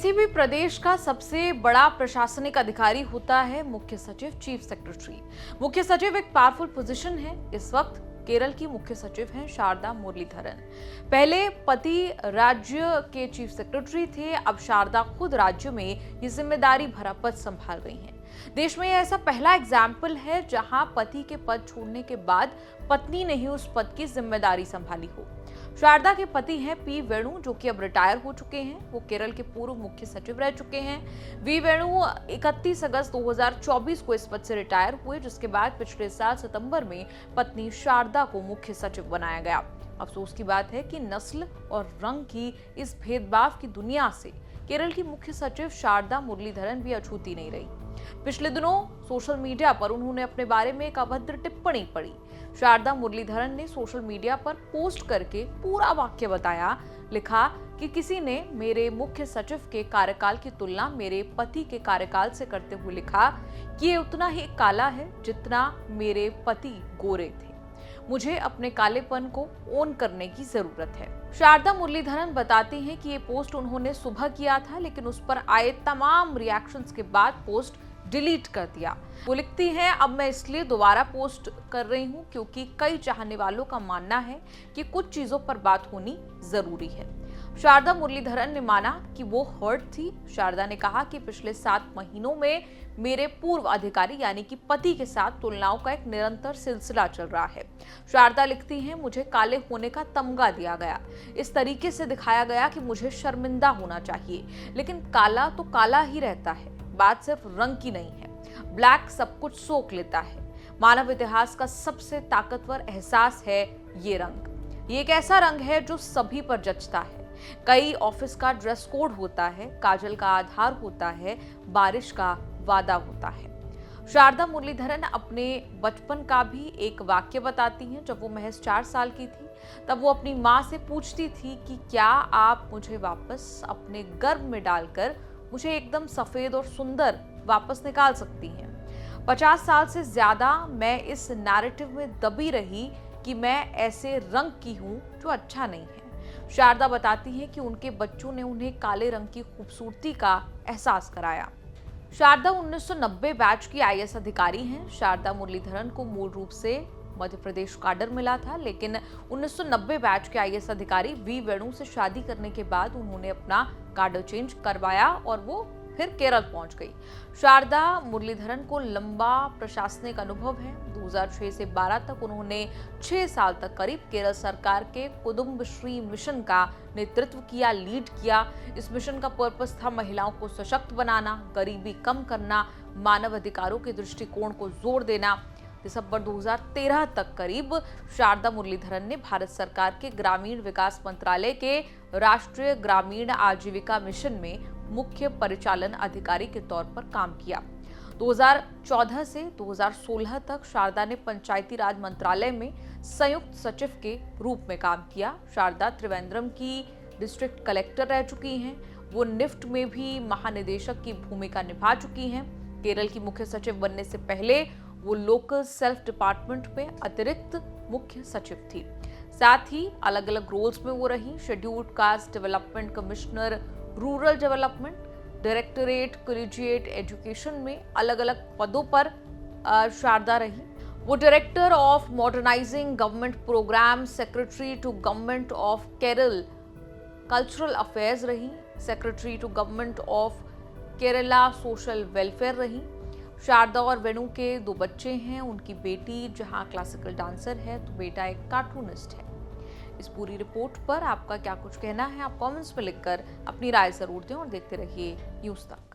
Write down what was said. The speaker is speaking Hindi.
किसी भी प्रदेश का सबसे बड़ा प्रशासनिक अधिकारी होता है मुख्य सचिव, चीफ सेक्रेटरी। मुख्य सचिव एक पावरफुल पोजीशन है। इस वक्त केरल की मुख्य सचिव हैं शारदा मुरलीधरन। पहले पति राज्य के चीफ सेक्रेटरी थे, अब शारदा खुद राज्य में ये जिम्मेदारी भरा पद संभाल गई हैं। देश में ऐसा पहला एग्जाम्पल है जहां पति के पद छोड़ने के बाद पत्नी ने ही उस पद की जिम्मेदारी संभाली हो। शारदा के पति हैं पी वेणु, जो कि अब रिटायर हो चुके हैं। वो केरल के पूर्व मुख्य सचिव रह चुके हैं। वी वेणु 31 अगस्त 2024 को इस पद से रिटायर हुए, जिसके बाद पिछले साल सितंबर में पत्नी शारदा को मुख्य सचिव बनाया गया। अफसोस की बात है कि नस्ल और रंग की इस भेदभाव की दुनिया से केरल की मुख्य सचिव शारदा मुरलीधरन भी अछूती नहीं रही। पिछले दिनों सोशल मीडिया पर उन्होंने अपने बारे में एक अभद्र टिप्पणी पढ़ी। शारदा मुरलीधरन ने सोशल मीडिया पर पोस्ट करके पूरा वाक्य बताया। लिखा कि किसी ने मेरे मुख्य सचिव के कार्यकाल की तुलना मेरे पति के कार्यकाल से करते हुए लिखा कि ये उतना ही काला है जितना मेरे पति गोरे थे। मुझे अपने कालेपन को ओन करने की जरूरत है। शारदा मुरलीधरन बताती हैं कि ये पोस्ट उन्होंने सुबह किया था, लेकिन उस पर आए तमाम रिएक्शंस के बाद पोस्ट डिलीट कर दिया। वो लिखती हैं, अब मैं इसलिए दोबारा पोस्ट कर रही हूँ क्योंकि कई चाहने वालों का मानना है कि कुछ चीजों पर बात होनी जरूरी है। शारदा मुरलीधरन ने माना कि वो हर्ट थी। शारदा ने कहा कि पिछले 7 महीनों में मेरे पूर्व अधिकारी यानी कि पति के साथ तुलनाओं का एक निरंतर सिलसिला चल रहा है। शारदा लिखती हैं, मुझे काले होने का तमगा दिया गया। इस तरीके से दिखाया गया कि मुझे शर्मिंदा होना चाहिए, लेकिन काला तो काला ही रहता है। बात सिर्फ रंग की नहीं है। ब्लैक सब कुछ सोख लेता है। मानव इतिहास का सबसे ताकतवर एहसास है ये रंग। ये एक ऐसा रंग है जो सभी पर जचता है। कई ऑफिस का ड्रेस कोड होता है, काजल का आधार होता है, बारिश का वादा होता है। शारदा मुरलीधरन अपने बचपन का भी एक वाक्य बताती हैं। जब वो महज 4 साल की थी, तब वो अपनी माँ से पूछती थी कि क्या आप मुझे वापस अपने गर्भ में डालकर मुझे एकदम सफेद और सुंदर वापस निकाल सकती हैं। 50 साल से ज्यादा मैं इस नैरेटिव में दबी रही कि मैं ऐसे रंग की हूं जो अच्छा नहीं है। शारदा बताती हैं कि उनके बच्चों ने उन्हें काले रंग की खूबसूरती का एहसास कराया। शारदा 1990 बैच की आईएएस अधिकारी हैं। शारदा मुरलीधरन को मूल रूप से मध्य प्रदेश काडर मिला था, लेकिन 1990 बैच के आईएएस अधिकारी वी वेणु से शादी करने के बाद उन्होंने अपना काडर चेंज करवाया और वो फिर केरल पहुंच गई। शारदा मुरलीधरन को लंबा प्रशासनिक अनुभव है। 2006 से 12 तक उन्होंने 6 साल तक करीब केरल सरकार के कुदुम्बश्री मिशन का नेतृत्व किया, लीड किया। इस मिशन का पर्पस था महिलाओं को सशक्त बनाना, गरीबी कम करना, मानव अधिकारों के दृष्टिकोण को जोर देना। दिसंबर 2013 तक करीब शारदा मुरलीधरन ने भारत सरकार के ग्रामीण विकास मंत्रालय के राष्ट्रीय ग्रामीण आजीविका मिशन में मुख्य परिचालन अधिकारी के तौर पर काम किया। 2014 से 2016 तक शारदा ने पंचायती राज मंत्रालय में संयुक्त सचिव के रूप में काम किया। शारदा त्रिवेंद्रम की डिस्ट्रिक्ट कलेक्टर रह चुकी हैं। वो निफ्ट में भी महानिदेशक की भूमिका निभा चुकी हैं। केरल की मुख्य सचिव बनने से पहले वो लोकल सेल्फ डिपार्टमेंट में अतिरिक्त मुख्य सचिव थी। साथ ही अलग अलग रोल्स में वो रही। Scheduled caste development commissioner, rural development, directorate collegiate education में अलग अलग पदों पर शारदा रही। वो director of modernising government programme, secretary to government of Kerala cultural affairs रही, secretary to government of Kerala social welfare रही। शारदा और वेणु के 2 बच्चे हैं। उनकी बेटी जहां क्लासिकल डांसर है तो बेटा एक कार्टूनिस्ट है। इस पूरी रिपोर्ट पर आपका क्या कुछ कहना है, आप कमेंट्स में लिखकर अपनी राय जरूर दें और देखते रहिए न्यूज़ तक।